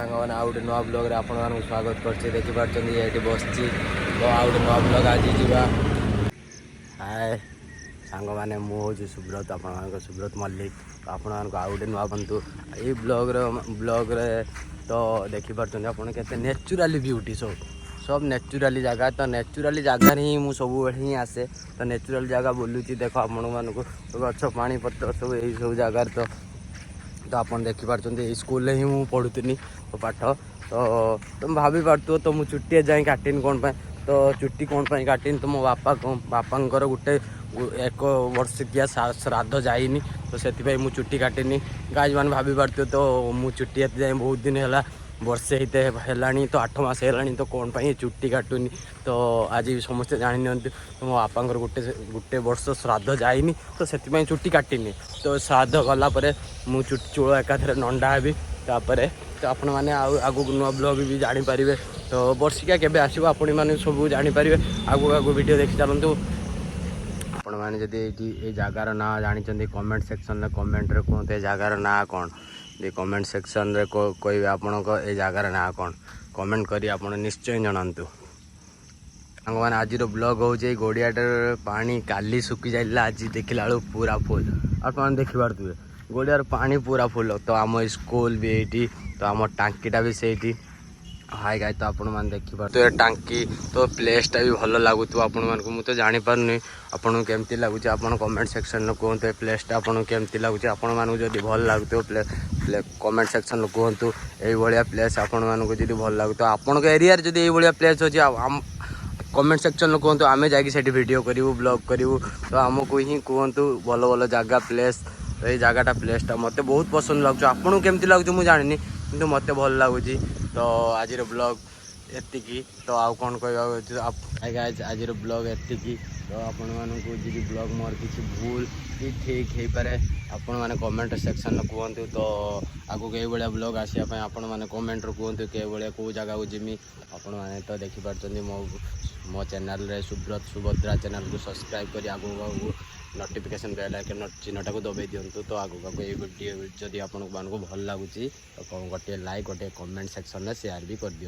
सांगने आउ गोटे नुआ ब्लॉग आपण मानक स्वागत करछे। देखि पारछन ये बसची तो आउ गोटे नुआ ब्लॉग आज जीवा। हाय सांग मैंने मु हूँ सुब्रत आपण मानक सुब्रत मल्लिक। आपण मानक आउ गोटे नुआ बंतु ये ब्लॉग रे तो देखि पारछन आपण केते नेचुरली ब्यूटी सब नेचुरली जगह तो नेचुरली जगह ही मु सब ही आसे तो नेचुरल जगह बोलूची। देख आपण मानक गछ पानी पत्र सब यही सब जगह तो आप देखिपे स्कूल ही मुझे पढ़ुनी तो पाठ तो तुम भाभी पार्थ तो मुझे चुट्टी जाए काटिन कौन पाए तो चुट्टी कौन पाई काटिन तो मो बापांकर गोटे 1 वर्षिकिया श्राद्ध जाइनी तो से मुझे चुट्टी काटिनी। गाइज मैंने भाभी पार्थ तो मुझे चुट्टी जाए बहुत दिन है वर्षे हिते है तो 8 मास है तो कौन पाई चुट्टी काटुनी तो आज समस्ते जानी तो मो बापांकर गोटे वर्ष श्राद्ध जाइनी तो से चुट्टी काटिनी तो श्राद्ध गलापर मु चूल एकाथरे नंडा हेबी तापर तो आपण मैंने आगु नुआ ब्लॉग भी जानीपारे तो वर्षिका केबे आसो आपण मैंने सब जानीपारे आगु आगु वीडियो देखी चलतु। आपण मैंने जदि ये जगार ना जानी कमेंट सेक्शन में कमेंट रे कहते ये जगार ना कौन ये कमेंट सेक्शन रे कोई आपण ये जगार ना कौन कमेंट करी आपण निश्चय जनातु। मैंने आज ब्लॉग हूँ गोड़ियाटर पानी काली सुखी जाइला आज देखला बेलू पूरा फुल आप देखिपे गोड़ियार पानी पूरा फुल तो आम स्कूल भी ये तो आम टांकीटा भी से हाय गाय तो आपण मैंने देखिपार तो ये टांकी तो प्लेसटा भी भल लगुत आपण मानक मुझे जानी पारनी आपन केमती लगुच आपन कमेंट सेक्शन में कहतु ये प्लेसटा आपन केमती लगुच आपण मानक जदि भल लगुत कमेंट सेक्शन में कहतु ये प्लेस आपण मानक जदि भल लगुत आपण एरिया जदि ये प्लेस अच्छी कमेंट सेक्शन में कहतु आम जाकि वीडियो करूँ ब्लॉग करूँ तो आमको ही कहतु भल भल जगह प्लेस तो ये जगहटा प्लेसटा मत बहुत पसंद लगुच आपको केमती लगुच मुझे जानी कि मत भल लगुच तो आज ब्लॉग एतिकी तो आउ कौन कह आज ब्लॉग एतिकी तो आपण मानू जी ब्लॉग मोर किसी भूल कि ठीक हो पारे आपण मैंने कमेंट सेक्शन में कहतु तो आगू कई भाया ब्लॉग आसापी आपण मैंने कमेंट कहतु कई भाया कौ जगह को जिमी आपण मैंने तो देखिपार मो चैनल रे सुब्रत सुभद्रा चैनल को सब्सक्राइब कर आगू नोटिफिकेशन बेल आइकन चिन्हटा को दबाई दिंतु तो आगू ये वीडियो जदि आपको भल लगुच तो गोटे लाइक गोटे कमेंट सेक्शन में शेयर भी कर दियो।